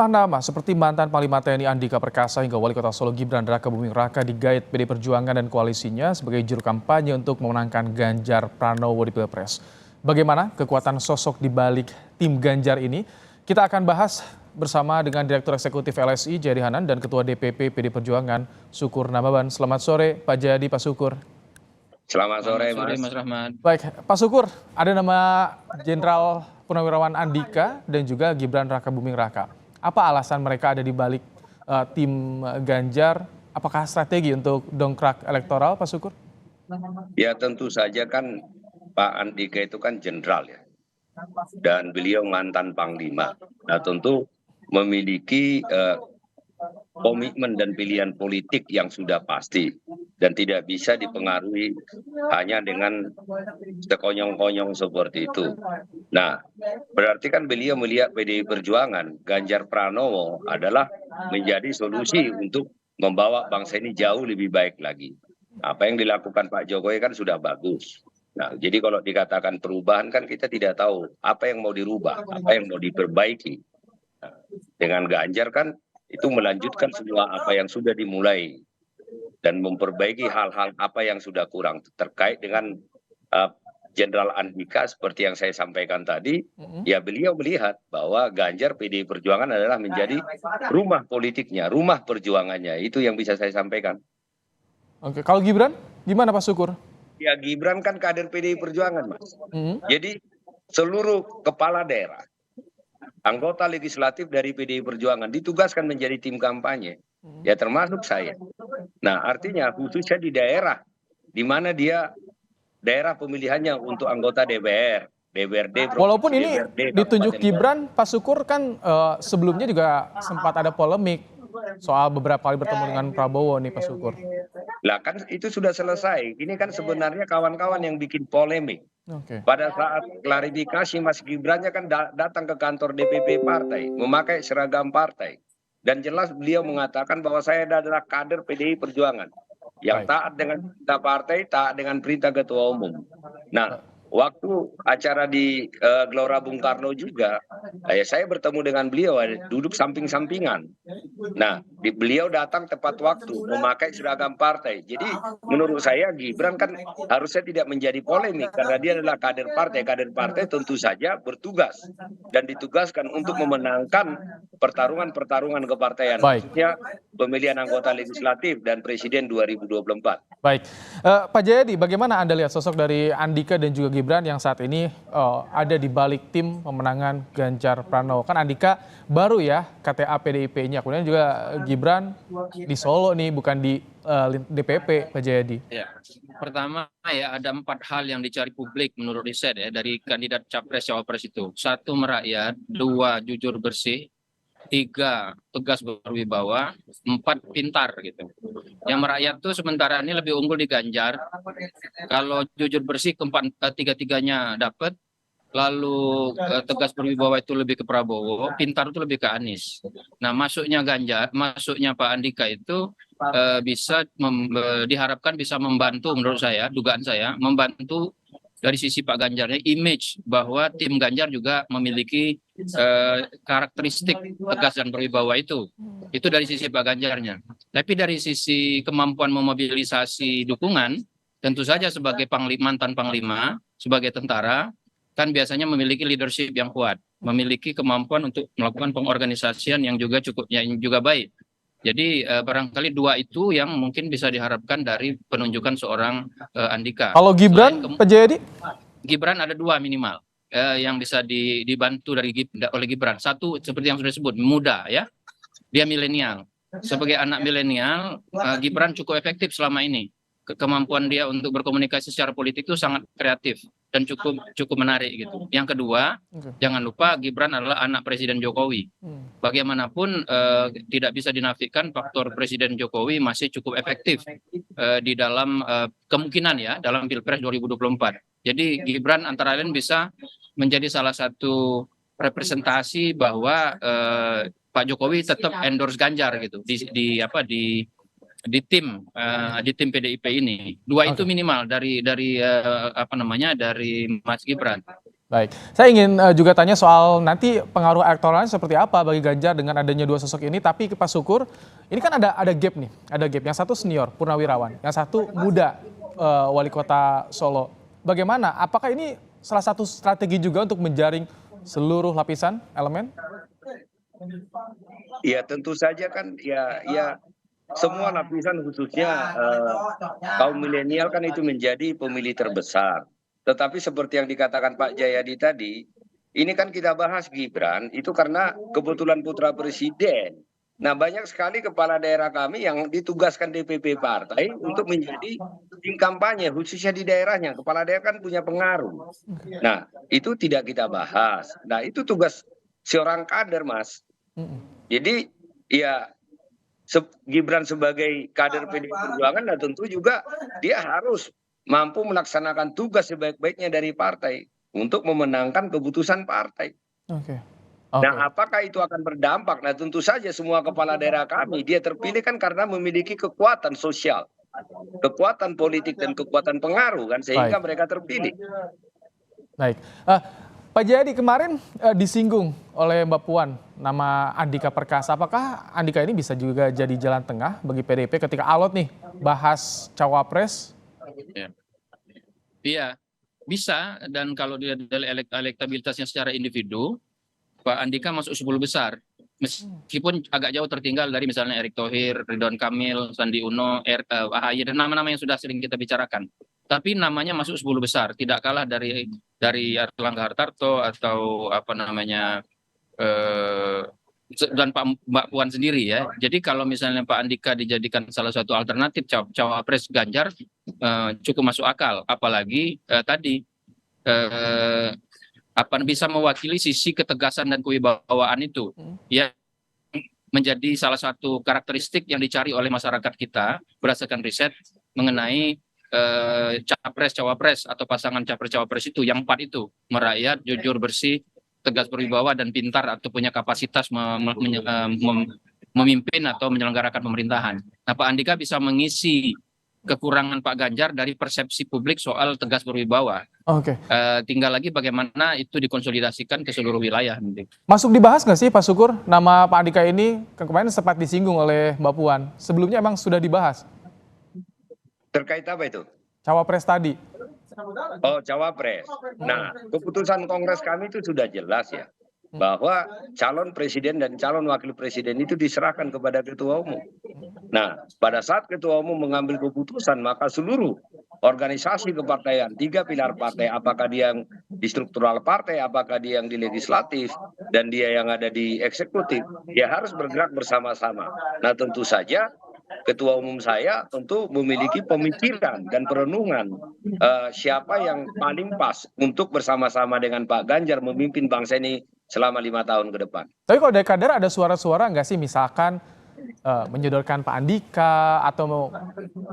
Nama seperti mantan Panglima TNI Andika Perkasa hingga Wali Kota Solo Gibran Raka Buming Raka digait PD Perjuangan dan koalisinya sebagai juru kampanye untuk memenangkan Ganjar Pranowo di Pilpres. Bagaimana kekuatan sosok di balik tim Ganjar ini? Kita akan bahas bersama dengan Direktur Eksekutif LSI Jayadi Hanan dan Ketua DPP PD Perjuangan Sukur Nababan. Selamat sore Pak Jayadi, Pak Sukur. Selamat sore Mas Rahmat. Baik, Pak Sukur, ada nama Jenderal Purnawirawan Andika dan juga Gibran Raka Buming Raka. Apa alasan mereka ada di balik tim Ganjar? Apakah strategi untuk dongkrak elektoral, Pak Sukur? Ya tentu saja kan Pak Andika itu kan jenderal ya. Dan beliau mantan Panglima. Nah tentu memiliki komitmen dan pilihan politik yang sudah pasti. Dan tidak bisa dipengaruhi hanya dengan sekonyong-konyong seperti itu. Nah, berarti kan beliau melihat PDI Perjuangan, Ganjar Pranowo adalah menjadi solusi untuk membawa bangsa ini jauh lebih baik lagi. Apa yang dilakukan Pak Jokowi kan sudah bagus. Nah, jadi kalau dikatakan perubahan kan kita tidak tahu apa yang mau dirubah, apa yang mau diperbaiki. Nah, dengan Ganjar kan itu melanjutkan semua apa yang sudah dimulai dan memperbaiki hal-hal apa yang sudah kurang terkait dengan Jenderal Andika seperti yang saya sampaikan tadi. Ya beliau melihat bahwa Ganjar PDI Perjuangan adalah menjadi rumah politiknya, rumah perjuangannya. Itu yang bisa saya sampaikan. Oke, kalau Gibran gimana Pak Sukur? Ya Gibran kan kader PDI Perjuangan, Mas. Jadi seluruh kepala daerah, anggota legislatif dari PDI Perjuangan ditugaskan menjadi tim kampanye. Ya termasuk saya. Nah artinya khususnya di daerah, di mana dia daerah pemilihannya untuk anggota DPR, DPRD. Walaupun ini DPRD, ditunjuk Gibran, Pak Sukur kan sebelumnya juga sempat ada polemik soal beberapa kali bertemu dengan Prabowo nih Pak Sukur. Lah kan itu sudah selesai. Ini kan sebenarnya kawan-kawan yang bikin polemik. Pada saat klarifikasi Mas Gibrannya kan datang ke kantor DPP partai, memakai seragam partai. Dan jelas beliau mengatakan bahwa saya adalah kader PDI Perjuangan yang taat dengan perintah partai, taat dengan perintah ketua umum. Nah, waktu acara di Gelora Bung Karno juga, saya bertemu dengan beliau, duduk samping-sampingan. Nah, beliau datang tepat waktu, memakai seragam partai. Jadi menurut saya Gibran kan harusnya tidak menjadi polemik karena dia adalah kader partai. Kader partai tentu saja bertugas dan ditugaskan untuk memenangkan pertarungan-pertarungan kepartaian, khususnya pemilihan anggota legislatif dan presiden 2024. Baik, Pak Jayadi, bagaimana Anda lihat sosok dari Andika dan juga Gibran yang saat ini ada di balik tim pemenangan Ganjar Pranowo? Kan Andika baru ya KTA PDIP-nya, kemudian juga Gibran di Solo nih, bukan di DPP, Pak Jayadi. Ya, pertama ya ada 4 hal yang dicari publik menurut riset ya dari kandidat capres cawapres itu. 1 merakyat, 2 jujur bersih, 3 tegas berwibawa, 4 pintar gitu. Yang merakyat tuh sementara ini lebih unggul di Ganjar. Kalau jujur bersih tiga-tiganya dapat. Lalu tegas berwibawa itu lebih ke Prabowo, pintar itu lebih ke Anies. Nah masuknya masuknya Pak Andika itu diharapkan bisa membantu, menurut saya, dugaan saya, membantu dari sisi Pak Ganjarnya, image bahwa tim Ganjar juga memiliki karakteristik tegas dan berwibawa itu. Itu dari sisi Pak Ganjarnya. Tapi dari sisi kemampuan memobilisasi dukungan, tentu saja sebagai mantan Panglima, sebagai tentara, kan biasanya memiliki leadership yang kuat, memiliki kemampuan untuk melakukan pengorganisasian yang juga baik. Jadi barangkali 2 itu yang mungkin bisa diharapkan dari penunjukan seorang Andika. Kalau Gibran, Pak Jayadi? Gibran ada 2 minimal yang bisa dibantu oleh Gibran. 1 seperti yang sudah disebut, muda ya, dia milenial. Sebagai anak milenial, Gibran cukup efektif selama ini. Kemampuan dia untuk berkomunikasi secara politik itu sangat kreatif dan cukup menarik gitu. Yang kedua, jangan lupa Gibran adalah anak Presiden Jokowi. Bagaimanapun tidak bisa dinafikan faktor Presiden Jokowi masih cukup efektif di dalam kemungkinan ya dalam Pilpres 2024. Jadi Gibran antara lain bisa menjadi salah satu representasi bahwa Pak Jokowi tetap endorse Ganjar gitu di tim PDIP ini. 2 itu minimal dari Mas Gibran. Baik, saya ingin juga tanya soal nanti pengaruh elektoralnya seperti apa bagi Ganjar dengan adanya dua sosok ini. Tapi Pak Sukur, ini kan ada gap nih, ada gap. Yang satu senior, Purnawirawan, yang satu muda, wali kota Solo. Bagaimana? Apakah ini salah satu strategi juga untuk menjaring seluruh lapisan elemen? Ya tentu saja kan ya semua lapisan khususnya kaum milenial kan itu menjadi pemilih terbesar. Tetapi seperti yang dikatakan Pak Jayadi tadi, ini kan kita bahas Gibran itu karena kebetulan putra presiden. Nah, banyak sekali kepala daerah kami yang ditugaskan DPP partai untuk menjadi tim kampanye, khususnya di daerahnya. Kepala daerah kan punya pengaruh. Nah, itu tidak kita bahas. Nah, itu tugas seorang kader, Mas. Jadi, ya Gibran sebagai kader PDI Perjuangan, nah tentu juga dia harus mampu melaksanakan tugas sebaik-baiknya dari partai untuk memenangkan keputusan partai. Oke. Nah, apakah itu akan berdampak? Nah, tentu saja semua kepala daerah kami, dia terpilih kan karena memiliki kekuatan sosial, kekuatan politik dan kekuatan pengaruh kan, sehingga Baik. mereka terpilih. Baik. Pak Jayadi kemarin disinggung oleh Mbak Puan nama Andika Perkasa. Apakah Andika ini bisa juga jadi jalan tengah bagi PDIP ketika alot nih bahas cawapres? Iya, bisa. Dan kalau dia dari elektabilitasnya secara individu, Pak Andika masuk 10 besar. Meskipun agak jauh tertinggal dari misalnya Erick Thohir, Ridwan Kamil, Sandi Uno, AHY, dan nama-nama yang sudah sering kita bicarakan. Tapi namanya masuk 10 besar, tidak kalah dari Erlangga Hartarto atau apa namanya dan Mbak Puan sendiri ya. Jadi kalau misalnya Pak Andika dijadikan salah satu alternatif cawapres Ganjar, cukup masuk akal. Apalagi tadi bisa mewakili sisi ketegasan dan kewibawaan itu, ya, menjadi salah satu karakteristik yang dicari oleh masyarakat kita berdasarkan riset mengenai capres cawapres atau pasangan capres cawapres itu, yang 4 itu, merakyat, jujur, bersih, tegas berwibawa, dan pintar atau punya kapasitas memimpin atau menyelenggarakan pemerintahan. Nah, Pak Andika bisa mengisi kekurangan Pak Ganjar dari persepsi publik soal tegas berwibawa. Oke. Tinggal lagi bagaimana itu dikonsolidasikan ke seluruh wilayah. Masuk dibahas nggak sih Pak Sukur nama Pak Andika ini? Kemarin sempat disinggung oleh Mbak Puan. Sebelumnya emang sudah dibahas? Terkait apa itu? Cawapres tadi. Oh, cawapres. Nah, keputusan Kongres kami itu sudah jelas ya, bahwa calon presiden dan calon wakil presiden itu diserahkan kepada ketua umum. Nah, pada saat ketua umum mengambil keputusan, maka seluruh organisasi kepartaian, 3 pilar partai, apakah dia yang di struktural partai, apakah dia yang di legislatif, dan dia yang ada di eksekutif, dia harus bergerak bersama-sama. Nah, tentu saja ketua umum saya tentu memiliki pemikiran dan perenungan siapa yang paling pas untuk bersama-sama dengan Pak Ganjar memimpin bangsa ini selama 5 tahun ke depan. Tapi kalau dari kader ada suara-suara nggak sih, misalkan menyodorkan Pak Andika atau mau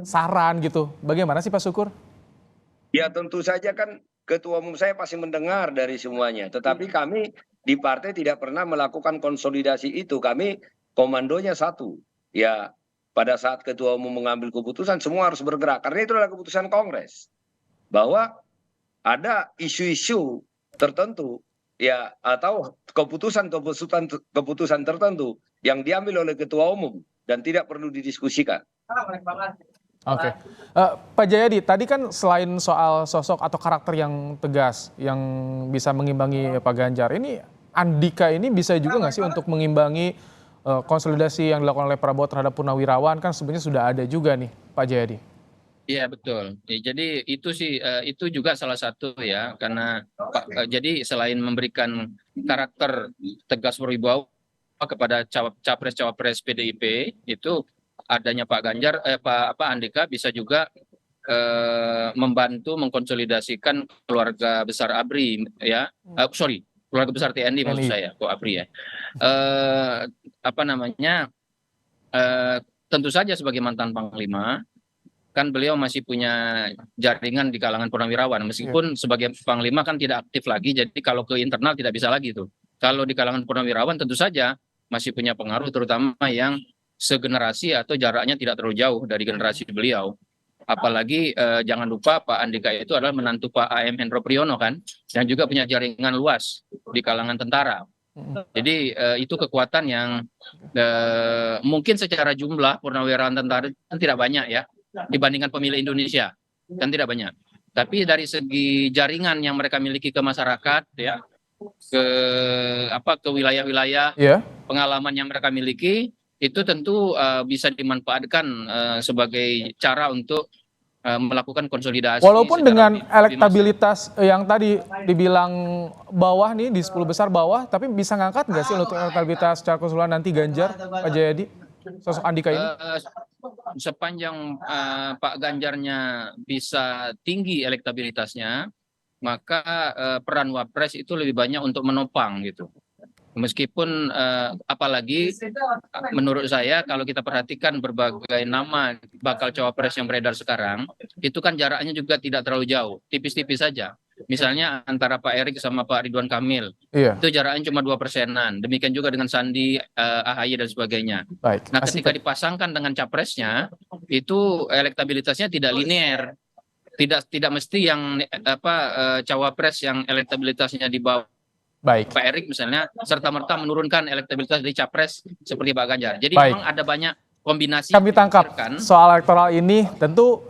saran gitu? Bagaimana sih Pak Sukur? Ya tentu saja kan ketua umum saya pasti mendengar dari semuanya. Tetapi kami di partai tidak pernah melakukan konsolidasi itu. Kami komandonya satu. Ya pada saat ketua umum mengambil keputusan semua harus bergerak. Karena itu adalah keputusan Kongres. Bahwa ada isu-isu tertentu ya atau keputusan tertentu yang diambil oleh ketua umum dan tidak perlu didiskusikan. Oke. Pak Jayadi, tadi kan selain soal sosok atau karakter yang tegas yang bisa mengimbangi Pak Ganjar, ini Andika ini bisa juga nggak sih untuk mengimbangi konsolidasi yang dilakukan oleh Prabowo terhadap Purnawirawan? Kan sebenarnya sudah ada juga nih Pak Jayadi. Iya betul. Jadi itu sih itu juga salah satu ya, karena jadi selain memberikan karakter tegas berwibawa kepada capres-cawapres PDIP, itu adanya Pak Ganjar Pak Andika bisa juga membantu mengkonsolidasikan keluarga besar ABRI ya. Keluarga besar TNI maksud saya, kok ABRI ya. Tentu saja sebagai mantan Panglima kan beliau masih punya jaringan di kalangan purnawirawan, meskipun sebagai Panglima kan tidak aktif lagi, jadi kalau ke internal tidak bisa lagi tuh. Kalau di kalangan purnawirawan tentu saja masih punya pengaruh, terutama yang segenerasi atau jaraknya tidak terlalu jauh dari generasi beliau. Apalagi jangan lupa Pak Andika itu adalah menantu Pak AM Hendro Priyono kan, yang juga punya jaringan luas di kalangan tentara. Jadi itu kekuatan yang mungkin secara jumlah purnawirawan tentara kan tidak banyak ya dibandingkan pemilih Indonesia, kan tidak banyak. Tapi dari segi jaringan yang mereka miliki ke masyarakat ya, ke wilayah-wilayah, Iya. pengalaman yang mereka miliki itu tentu bisa dimanfaatkan sebagai cara untuk melakukan konsolidasi. Walaupun secara dengan lebih elektabilitas yang tadi dibilang bawah nih, di 10 besar bawah, tapi bisa ngangkat nggak sih untuk elektabilitas secara keseluruhan nanti Ganjar, Pak Jayadi, sosok Andika ini? Sepanjang Pak Ganjarnya bisa tinggi elektabilitasnya, maka peran Wapres itu lebih banyak untuk menopang gitu. Meskipun apalagi menurut saya kalau kita perhatikan berbagai nama bakal cawapres yang beredar sekarang, itu kan jaraknya juga tidak terlalu jauh, tipis-tipis saja. Misalnya antara Pak Erik sama Pak Ridwan Kamil, Iya. itu jaraknya cuma 2%-an. Demikian juga dengan Sandi, AHY dan sebagainya. Baik. Nah, ketika dipasangkan dengan capresnya, itu elektabilitasnya tidak linear. Tidak mesti yang cawapres yang elektabilitasnya di bawah Baik. Pak Erik misalnya serta-merta menurunkan elektabilitas dari capres seperti Pak Ganjar. Jadi Baik. memang ada banyak kombinasi Kami yang tangkap dipikirkan. soal elektoral ini tentu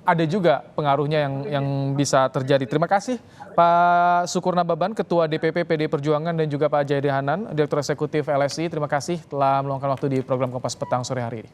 ada juga pengaruhnya yang bisa terjadi. Terima kasih Pak Sukurna Baban, Ketua DPP PD Perjuangan, dan juga Pak Jayadi Hanan, Direktur Eksekutif LSI. Terima kasih telah meluangkan waktu di program Kompas Petang sore hari ini.